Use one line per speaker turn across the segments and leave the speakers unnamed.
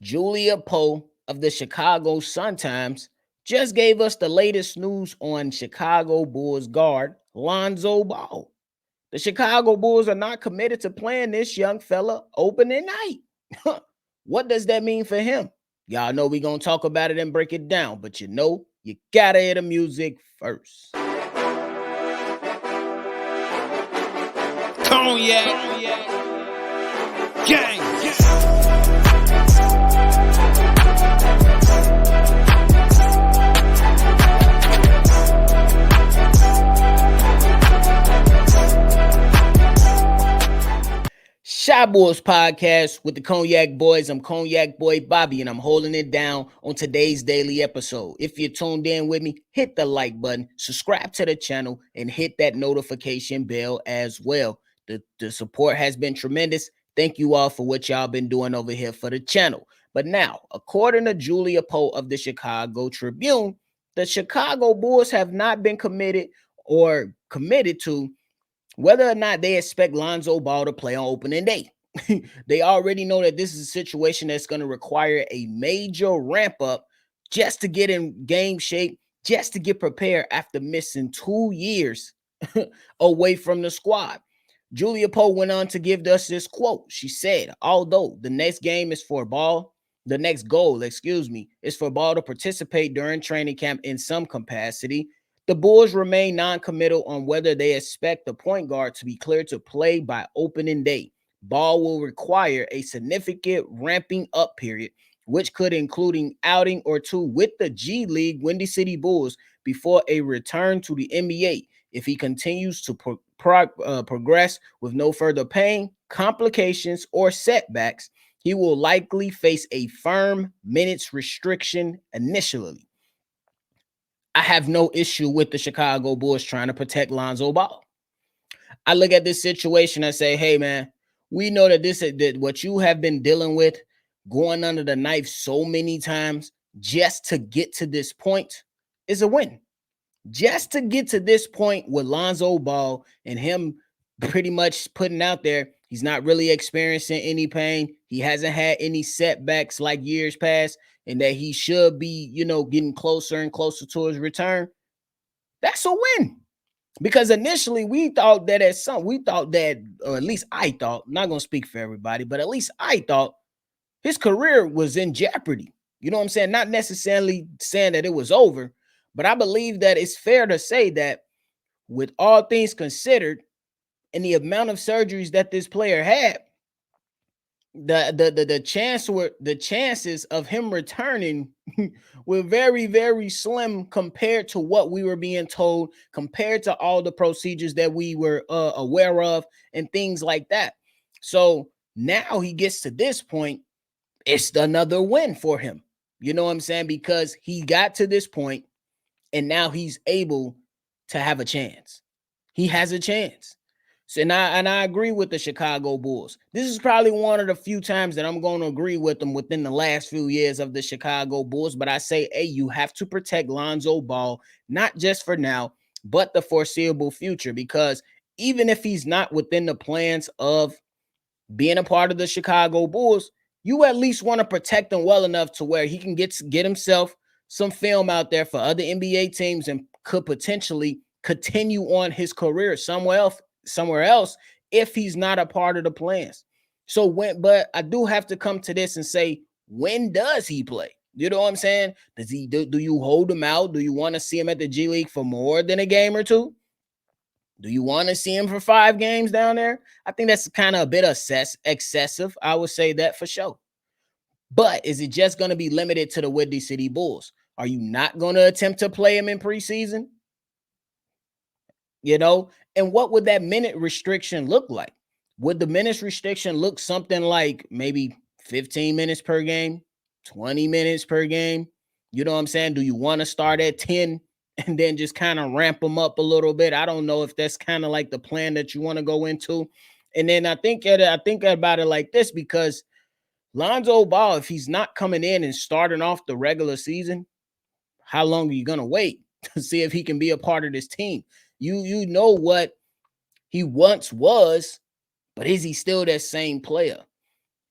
Julia Poe of the Chicago Sun-Times just gave us the latest news on Chicago Bulls guard Lonzo Ball. The Chicago Bulls are not committed to playing this young fella opening night. What does that mean for him? Y'all know we gonna talk about it and break it down, but you gotta hear the music first. Cognac gang. Shy Boys Podcast with the Cognac Boys. I'm Cognac Boy Bobby, and I'm holding it down on today's daily episode. If you're tuned in with me, hit the like button, subscribe to the channel, and hit that notification bell as well. The support has been tremendous. Thank you all for what y'all been doing over here for the channel. But now, according to Julia Poe of the Chicago Tribune, the Chicago Bulls have not been committed to whether or not they expect Lonzo Ball to play on opening day. They already know that this is a situation that's going to require a major ramp up just to get in game shape, just to get prepared after missing 2 years away from the squad. Julia Poe went on to give us this quote. She said, although the next goal, is for Ball to participate during training camp in some capacity, the Bulls remain non-committal on whether they expect the point guard to be cleared to play by opening day. Ball will require a significant ramping up period, which could include an outing or two with the G League Windy City Bulls before a return to the NBA. If he continues to progress with no further pain, complications, or setbacks, he will likely face a firm minutes restriction initially. I have no issue with the Chicago Bulls trying to protect Lonzo Ball. I look at this situation and say, hey, man, we know that what you have been dealing with, going under the knife so many times just to get to this point, is a win. Just to get to this point with Lonzo Ball and him pretty much putting out there, he's not really experiencing any pain. He hasn't had any setbacks like years past, and that he should be, getting closer and closer to his return. That's a win. Because initially we thought that, or at least I thought, I'm not going to speak for everybody, but at least I thought his career was in jeopardy. You know what I'm saying? Not necessarily saying that it was over, but I believe that it's fair to say that with all things considered and the amount of surgeries that this player had, the chances of him returning were very, very slim compared to what we were being told, compared to all the procedures that we were aware of and things like that. So now he gets to this point, it's another win for him. You know what I'm saying? Because he got to this point and now he's able to have a chance. He has a chance. So, and I agree with the Chicago Bulls. This is probably one of the few times that I'm going to agree with them within the last few years of the Chicago Bulls. But I say, hey, you have to protect Lonzo Ball, not just for now, but the foreseeable future. Because even if he's not within the plans of being a part of the Chicago Bulls, you at least want to protect him well enough to where he can get himself some film out there for other NBA teams and could potentially continue on his career somewhere else if he's not a part of the plans. But I do have to come to this and say, when does he play? You know what I'm saying? Do you hold him out? Do you want to see him at the G League for more than a game or two? Do you want to see him for 5 games down there? I think that's kind of a bit excessive. I would say that for sure. But is it just going to be limited to the Windy City Bulls? Are you not going to attempt to play him in preseason? And what would that minute restriction look like? Would the minutes restriction look something like maybe 15 minutes per game, 20 minutes per game? You know what I'm saying? Do you want to start at 10 and then just kind of ramp them up a little bit? I don't know if that's kind of like the plan that you want to go into. And then I think about it like this, because Lonzo Ball, if he's not coming in and starting off the regular season, how long are you going to wait to see if he can be a part of this team? You know what he once was, but is he still that same player?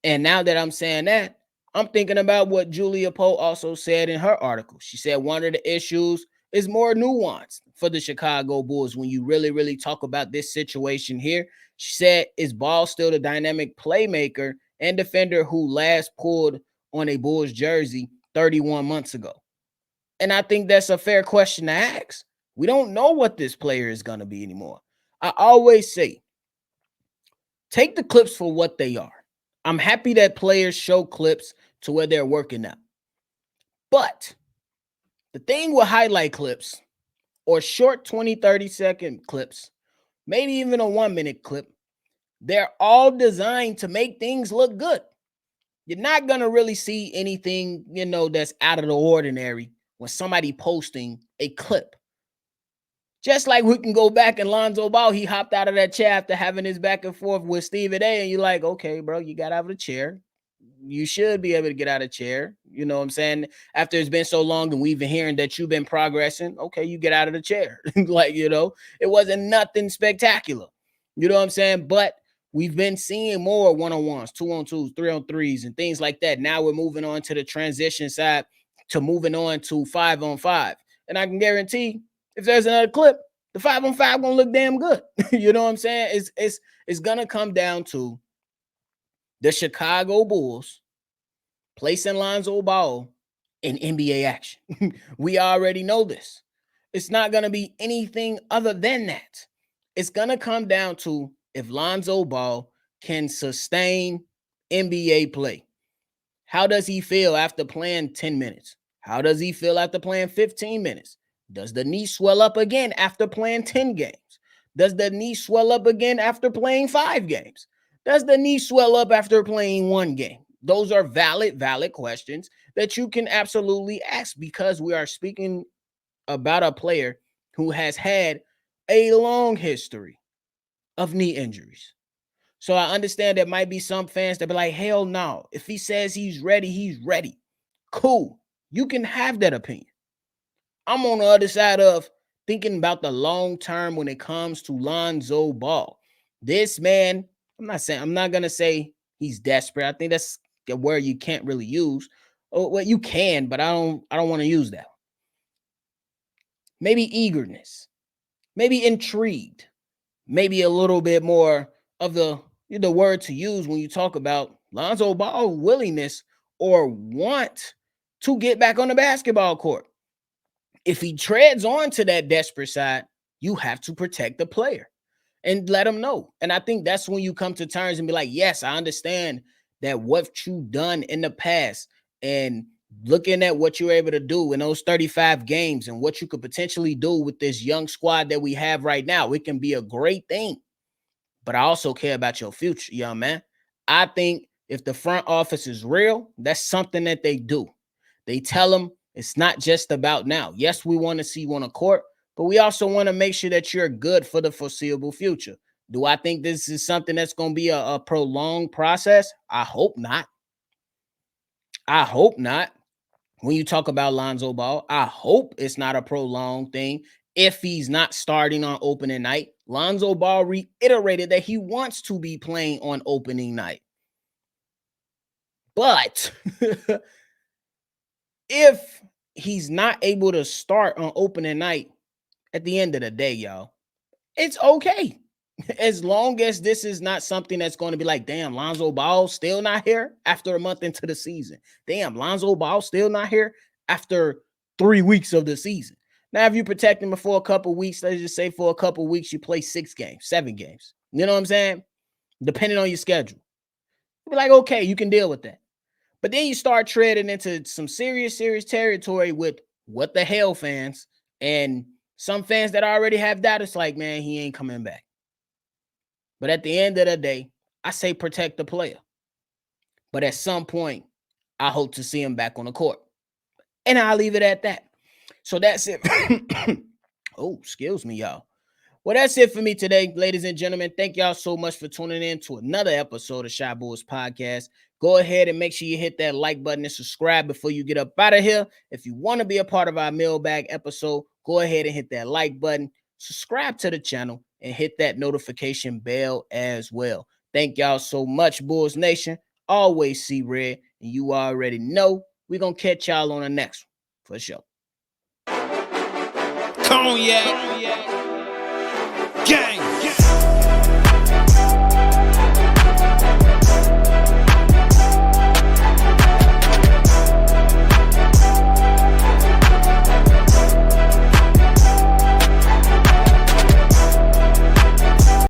And now that I'm saying that, I'm thinking about what Julia Poe also said in her article. She said one of the issues is more nuanced for the Chicago Bulls when you really, really talk about this situation here. She said, is Ball still the dynamic playmaker and defender who last pulled on a Bulls jersey 31 months ago? And I think that's a fair question to ask. We don't know what this player is going to be anymore. I always say, take the clips for what they are. I'm happy that players show clips to where they're working out. But the thing with highlight clips or short 20, 30-second clips, maybe even a 1-minute clip, they're all designed to make things look good. You're not going to really see anything, that's out of the ordinary when somebody posting a clip. Just like we can go back and Lonzo Ball, he hopped out of that chair after having his back and forth with Stephen A. And you're like, okay, bro, you got out of the chair. You should be able to get out of the chair. You know what I'm saying? After it's been so long and we've been hearing that you've been progressing, okay, you get out of the chair. It wasn't nothing spectacular. You know what I'm saying? But we've been seeing more one-on-ones, 2-on-2s, 3-on-3s, and things like that. Now we're moving on to the transition side to moving on to 5-on-5. And I can guarantee if there's another clip, the 5-on-5 gonna look damn good. You know what I'm saying? It's gonna come down to the Chicago Bulls placing Lonzo Ball in NBA action. We already know this. It's not going to be anything other than that. It's going to come down to if Lonzo Ball can sustain NBA play. How does he feel after playing 10 minutes? How does he feel after playing 15 minutes? Does the knee swell up again after playing 10 games? Does the knee swell up again after playing 5 games? Does the knee swell up after playing 1 game? Those are valid questions that you can absolutely ask because we are speaking about a player who has had a long history of knee injuries. So I understand there might be some fans that be like, hell no. If he says he's ready, he's ready. Cool. You can have that opinion. I'm on the other side of thinking about the long term when it comes to Lonzo Ball. This man, I'm not gonna say he's desperate. I think that's a word you can't really use. Oh, well, you can, but I don't want to use that. Maybe eagerness, maybe intrigued, maybe a little bit more of the word to use when you talk about Lonzo Ball willingness or want to get back on the basketball court. If he treads on to that desperate side, you have to protect the player and let him know. And I think that's when you come to terms and be like, yes, I understand that what you've done in the past and looking at what you're able to do in those 35 games and what you could potentially do with this young squad that we have right now, it can be a great thing. But I also care about your future, young man. I think if the front office is real, that's something that they do. They tell them it's not just about now. Yes, we want to see you on a court, but we also want to make sure that you're good for the foreseeable future. Do I think this is something that's going to be a prolonged process? I hope not. I hope not. When you talk about Lonzo Ball, I hope it's not a prolonged thing. If he's not starting on opening night, Lonzo Ball reiterated that he wants to be playing on opening night. But if he's not able to start on opening night, at the end of the day, y'all, it's okay. As long as this is not something that's going to be like, damn, Lonzo Ball still not here after a month into the season. Damn, Lonzo Ball still not here after 3 weeks of the season. Now, if you protect him for a couple weeks, let's just say for a couple weeks, you play 6 games, 7 games. You know what I'm saying? Depending on your schedule. You'll be like, okay, you can deal with that. But then you start treading into some serious territory with what the hell fans and some fans that already have doubt. It's like, man, he ain't coming back. But at the end of the day, I say protect the player. But at some point, I hope to see him back on the court. And I'll leave it at that. So that's it. Oh, excuse me, y'all. Well, that's it for me today, ladies and gentlemen. Thank y'all so much for tuning in to another episode of Shy Boys Podcast. Go ahead and make sure you hit that like button and subscribe before you get up out of here. If you want to be a part of our mailbag episode, go ahead and hit that like button, subscribe to the channel, and hit that notification bell as well. Thank y'all so much, Bulls Nation. always see red, and you already know we're going to catch y'all on the next one for sure. Cognac. Gang.